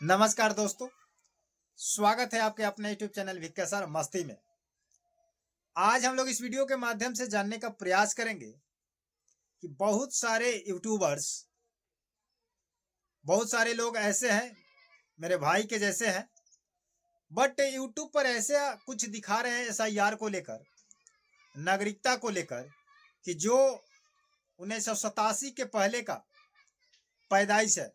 नमस्कार दोस्तों। स्वागत है आपके अपने यूट्यूब चैनल विक्के सर मस्ती में। आज हम लोग इस वीडियो के माध्यम से जानने का प्रयास करेंगे कि बहुत सारे लोग ऐसे हैं, मेरे भाई के जैसे हैं, बट यूट्यूब पर ऐसे कुछ दिखा रहे हैं एसआईआर को लेकर, नागरिकता को लेकर, कि जो 1987 के पहले का पैदाइश है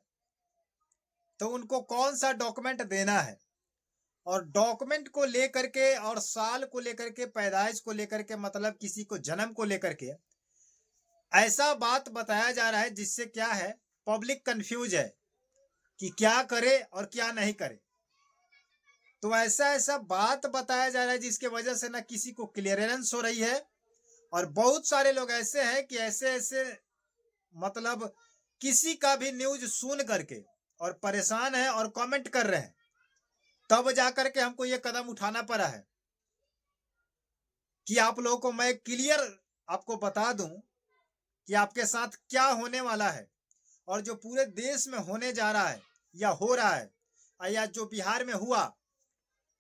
तो उनको कौन सा डॉक्यूमेंट देना है, और डॉक्यूमेंट को लेकर के और साल को लेकर के, पैदाइश को लेकर के, मतलब किसी को जन्म को लेकर के ऐसा बात बताया जा रहा है जिससे क्या है, पब्लिक कंफ्यूज है कि क्या करे और क्या नहीं करे। तो ऐसा ऐसा बात बताया जा रहा है जिसके वजह से ना किसी को क्लियरेंस हो रही है, और बहुत सारे लोग ऐसे हैं कि ऐसे ऐसे मतलब किसी का भी न्यूज सुन करके और परेशान है और कमेंट कर रहे हैं। तब जाकर के हमको ये कदम उठाना पड़ा है कि आप लोगों को मैं क्लियर आपको बता दूं कि आपके साथ क्या होने वाला है, और जो पूरे देश में होने जा रहा है या हो रहा है, या जो बिहार में हुआ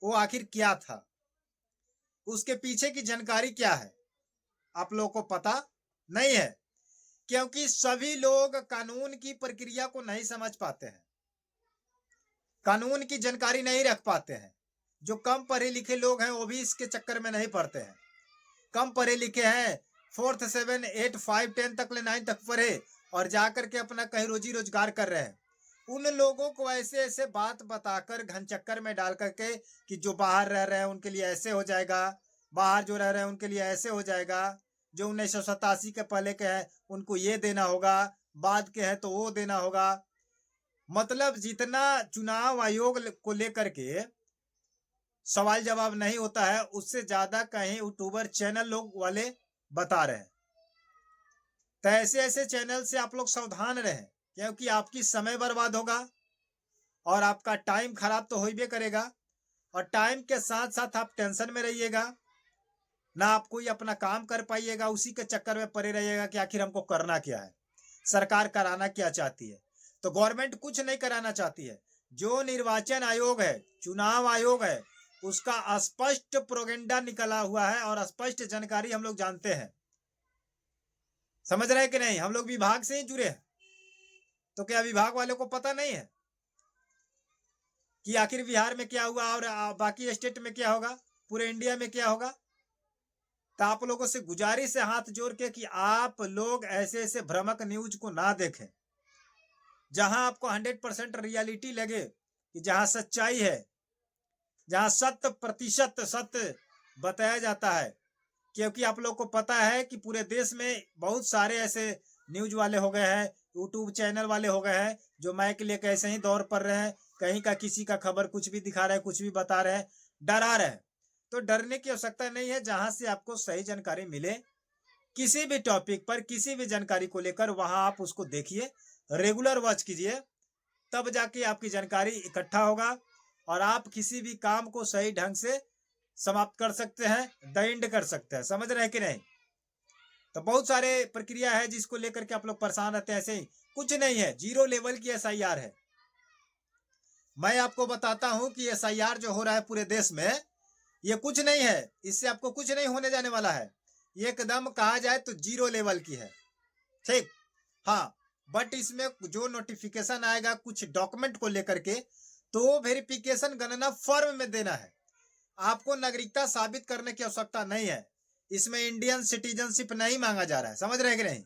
वो आखिर क्या था, उसके पीछे की जानकारी क्या है, आप लोगों को पता नहीं है। क्योंकि सभी लोग कानून की प्रक्रिया को नहीं समझ पाते हैं, कानून की जानकारी नहीं रख पाते हैं। जो कम पढ़े लिखे लोग हैं वो भी इसके चक्कर में नहीं पड़ते हैं। कम पढ़े लिखे हैं, 4th 7 8 5 10 तक ले 9 तक पढ़े और जाकर के अपना कहीं रोजी रोजगार कर रहे हैं। उन लोगों को ऐसे ऐसे बात बताकर घन चक्कर में डाल करके कि जो बाहर रह रहे हैं उनके लिए ऐसे हो जाएगा, बाहर जो रह रहे हैं उनके लिए ऐसे हो जाएगा, जो 1987 के पहले के हैं उनको ये देना होगा, बाद के हैं तो वो देना होगा। मतलब जितना चुनाव आयोग को लेकर के सवाल जवाब नहीं होता है, उससे ज्यादा कहीं यूट्यूबर चैनल लोग वाले बता रहे हैं। तो ऐसे ऐसे चैनल से आप लोग सावधान रहें, क्योंकि आपकी समय बर्बाद होगा और आपका टाइम खराब तो हो ही करेगा, और टाइम के साथ साथ आप टेंशन में रहिएगा, ना आप कोई अपना काम कर पाइएगा, उसी के चक्कर में पड़े रहिएगा कि आखिर हमको करना क्या है, सरकार कराना क्या चाहती है। तो गवर्नमेंट कुछ नहीं कराना चाहती है। जो निर्वाचन आयोग है, चुनाव आयोग है, उसका स्पष्ट प्रोपेगेंडा निकला हुआ है और स्पष्ट जानकारी हम लोग जानते हैं। समझ रहे हैं कि नहीं? हम लोग विभाग से ही जुड़े हैं, तो क्या विभाग वालों को पता नहीं है कि आखिर बिहार में क्या हुआ और बाकी स्टेट में क्या होगा, पूरे इंडिया में क्या होगा? तो आप लोगों से गुजारिश है हाथ जोड़ के कि आप लोग ऐसे ऐसे भ्रामक न्यूज को ना देखें, जहां आपको 100% रियलिटी लगे, कि जहां सच्चाई है, जहां 100% सत्य बताया जाता है। क्योंकि आप लोग को पता है कि पूरे देश में बहुत सारे ऐसे न्यूज वाले हो गए हैं, यूट्यूब चैनल वाले हो गए हैं, जो माइक लेकर ऐसे ही दौड़ पर रहे हैं, कहीं का किसी का खबर कुछ भी दिखा रहे हैं, कुछ भी बता रहे हैं, डरा रहे हैं। तो डरने की आवश्यकता नहीं है। जहां से आपको सही जानकारी मिले, किसी भी टॉपिक पर किसी भी जानकारी को लेकर, वहां आप उसको देखिए, रेगुलर वॉच कीजिए, तब जाके आपकी जानकारी इकट्ठा होगा और आप किसी भी काम को सही ढंग से समाप्त कर सकते हैं, द एंड कर सकते हैं। समझ रहे हैं कि नहीं? तो बहुत सारे प्रक्रिया है जिसको लेकर के आप लोग परेशान रहते हैं। ऐसे ही कुछ नहीं है, जीरो लेवल की एसआईआर है। मैं आपको बताता हूं कि एसआईआर जो हो रहा है पूरे देश में, ये कुछ नहीं है, इससे आपको कुछ नहीं होने जाने वाला है। ये एकदम कहा जाए तो जीरो लेवल की है, ठीक। हाँ, बट इसमें जो नोटिफिकेशन आएगा कुछ डॉक्यूमेंट को लेकर के, तो वेरिफिकेशन गणना फॉर्म में देना है। आपको नागरिकता साबित करने की आवश्यकता नहीं है। इसमें इंडियन सिटीजनशिप नहीं मांगा जा रहा है। समझ रहे हैं कि नहीं?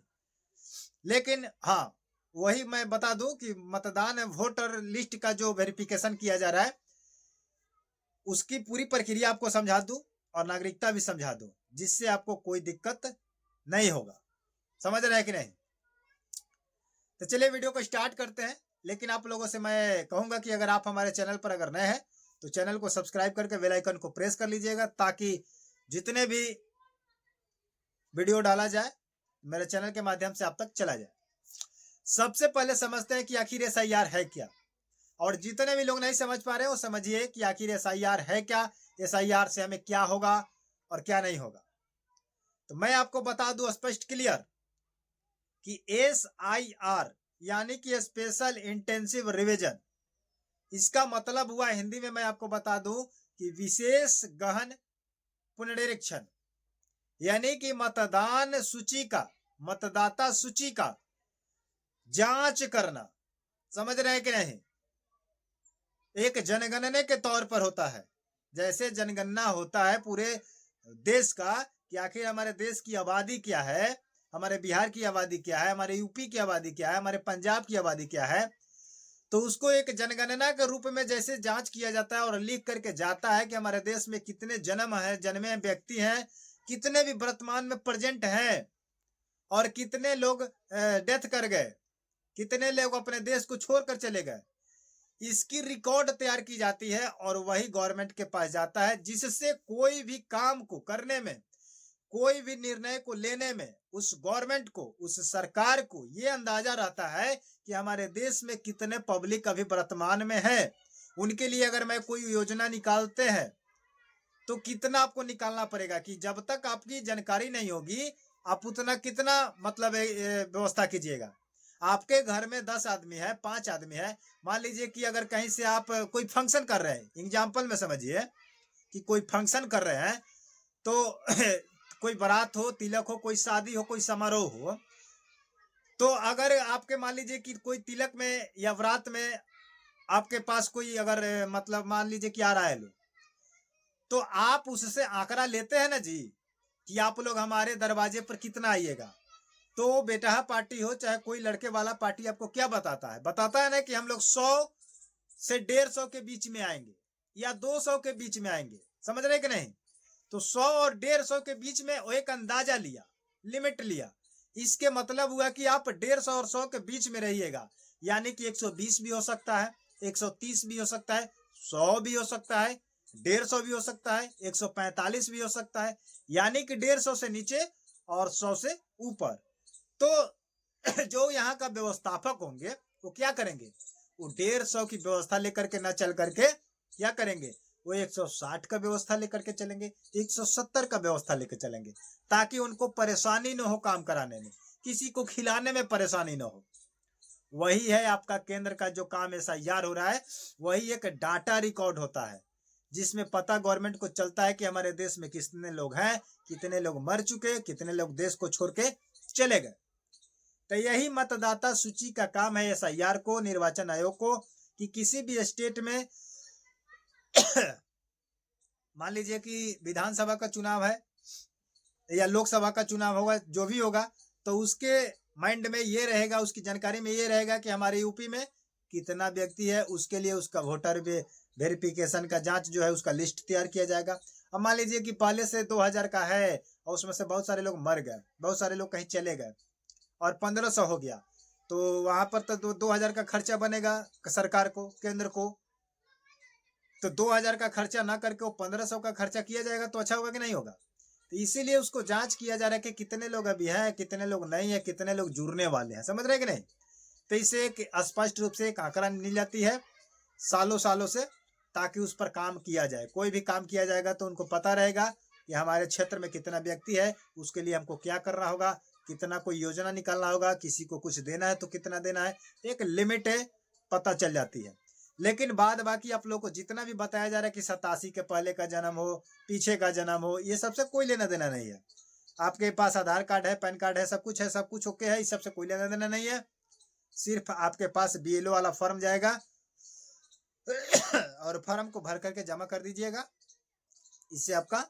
लेकिन हाँ, वही मैं बता दूं कि मतदान वोटर लिस्ट का जो वेरिफिकेशन किया जा रहा है, उसकी पूरी प्रक्रिया आपको समझा दूं और नागरिकता भी समझा दूं, जिससे आपको कोई दिक्कत नहीं होगा। समझ रहे हैं कि नहीं? तो चलिए वीडियो को स्टार्ट करते हैं। लेकिन आप लोगों से मैं कहूंगा कि अगर आप हमारे चैनल पर अगर नए हैं तो चैनल को सब्सक्राइब करके बेल आइकन को प्रेस कर लीजिएगा, ताकि जितने भी वीडियो डाला जाए मेरे चैनल के माध्यम से आप तक चला जाए। सबसे पहले समझते हैं कि आखिर एसआईआर है क्या, और जितने भी लोग नहीं समझ पा रहे हो समझिए कि आखिर एसआईआर है क्या, एसआईआर से हमें क्या होगा और क्या नहीं होगा। तो मैं आपको बता दूं स्पष्ट क्लियर कि एसआईआर यानी कि स्पेशल इंटेंसिव रिवीजन, इसका मतलब हुआ हिंदी में मैं आपको बता दूं कि विशेष गहन पुनरीक्षण, यानी कि मतदान सूची का, मतदाता सूची का जांच करना। समझ रहे हैं कि नहीं? एक जनगणने के तौर पर होता है, जैसे जनगणना होता है पूरे देश का कि आखिर हमारे देश की आबादी क्या है, हमारे बिहार की आबादी क्या है, हमारे यूपी की आबादी क्या है, हमारे पंजाब की आबादी क्या है, तो उसको एक जनगणना के रूप में जैसे जांच किया जाता है और लिख करके जाता है कि हमारे देश में कितने जन्मे व्यक्ति हैं, कितने भी वर्तमान में प्रेजेंट हैं, और कितने लोग डेथ कर गए, कितने लोग अपने देश को छोड़कर चले गए। इसकी रिकॉर्ड तैयार की जाती है और वही गवर्नमेंट के पास जाता है, जिससे कोई भी काम को करने में, कोई भी निर्णय को लेने में उस गवर्नमेंट को, उस सरकार को ये अंदाजा रहता है कि हमारे देश में कितने पब्लिक अभी वर्तमान में है। उनके लिए अगर मैं कोई योजना निकालते हैं तो कितना आपको निकालना पड़ेगा कि जब तक आपकी जानकारी नहीं होगी आप उतना कितना मतलब व्यवस्था कीजिएगा। आपके घर में 10 आदमी है, 5 आदमी है, मान लीजिए कि अगर कहीं से आप कोई फंक्शन कर रहे हैं, एग्जाम्पल में समझिए कि कोई फंक्शन कर रहे हैं, तो कोई बारात हो, तिलक हो, कोई शादी हो, कोई समारोह हो, तो अगर आपके मान लीजिए कि कोई तिलक में या बारात में आपके पास कोई अगर मतलब मान लीजिए कि आ रहा है लोग, तो आप उससे आंकड़ा लेते हैं ना जी कि आप लोग हमारे दरवाजे पर कितना आइएगा। तो बेटा पार्टी हो चाहे कोई लड़के वाला पार्टी आपको क्या बताता है? बताता है ना कि हम लोग 100 से 150 के बीच में आएंगे या 200 के बीच में आएंगे। समझ रहे कि नहीं? तो 100 और 150 के बीच में एक अंदाजा लिया, लिमिट लिया। इसके मतलब हुआ कि आप 150 और 100 के बीच में रहिएगा, यानी कि 120 भी हो सकता है, 130 भी हो सकता है, 100 भी हो सकता है, 150 भी हो सकता है, 145 भी हो सकता है, यानी कि 150 से नीचे और 100 से ऊपर। तो जो यहाँ का व्यवस्थापक होंगे वो क्या करेंगे? वो 150 की व्यवस्था लेकर के न चल करके क्या करेंगे? वो 160 का व्यवस्था लेकर के चलेंगे, 170 का व्यवस्था लेकर चलेंगे, ताकि उनको परेशानी न हो काम कराने में, किसी को खिलाने में परेशानी न हो। वही है आपका केंद्र का जो काम SIR हो रहा है, वही एक डाटा रिकॉर्ड होता है जिसमें पता गवर्नमेंट को चलता है कि हमारे देश में कितने लोग हैं, कितने लोग मर चुके, कितने लोग देश को छोड़ के चले गए। तो यही मतदाता सूची का काम है SIR को, निर्वाचन आयोग को, कि किसी भी स्टेट में मान लीजिए कि विधानसभा का चुनाव है या लोकसभा का चुनाव होगा, जो भी होगा, तो उसके माइंड में ये रहेगा, उसकी जानकारी में ये रहेगा कि हमारे यूपी में कितना व्यक्ति है, उसके लिए उसका वोटर वेरिफिकेशन का जांच जो है उसका लिस्ट तैयार किया जाएगा। अब मान लीजिए कि पहले से 2000 का है और उसमें से बहुत सारे लोग मर गए, बहुत सारे लोग कहीं चले गए और 1500 हो गया, तो वहां पर तो 2000 का खर्चा बनेगा सरकार को, केंद्र को। तो 2000 का खर्चा ना करके वो 1500 का खर्चा किया जाएगा तो अच्छा होगा कि नहीं होगा? तो इसीलिए उसको जांच किया जा रहा है कि कितने लोग अभी हैं, कितने लोग नहीं है, कितने लोग जुड़ने वाले हैं। समझ रहे कि नहीं? तो इससे एक स्पष्ट रूप से एक आंकड़ा मिल जाती है सालों सालों से, ताकि उस पर काम किया जाए। कोई भी काम किया जाएगा तो उनको पता रहेगा कि हमारे क्षेत्र में कितना व्यक्ति है, उसके लिए हमको क्या करना होगा, कितना कोई योजना निकालना होगा, किसी को कुछ देना है तो कितना देना है, एक लिमिट है, पता चल जाती है। लेकिन बाद बाकी आप लोग को जितना भी बताया जा रहा है कि 87 के पहले का जन्म हो, पीछे का जन्म हो, ये सबसे कोई लेना देना नहीं है। आपके पास आधार कार्ड है, पैन कार्ड है, सब कुछ ओके है, इस सबसे कोई लेना देना नहीं है। सिर्फ आपके पास BLO वाला फॉर्म जाएगा और फॉर्म को भर करके जमा कर दीजिएगा। इससे आपका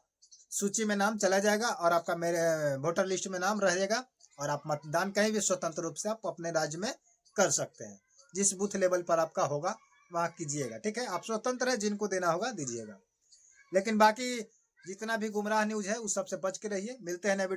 सूची में नाम चला जाएगा और आपका मेरे वोटर लिस्ट में नाम रहेगा और आप मतदान कहीं भी स्वतंत्र रूप से आप अपने राज्य में कर सकते हैं। जिस बूथ लेवल पर आपका होगा वहाँ कीजिएगा, ठीक है? आप स्वतंत्र है, जिनको देना होगा दीजिएगा। लेकिन बाकी जितना भी गुमराह न्यूज है उस सबसे बच के रहिए। मिलते हैं नए वीडियो।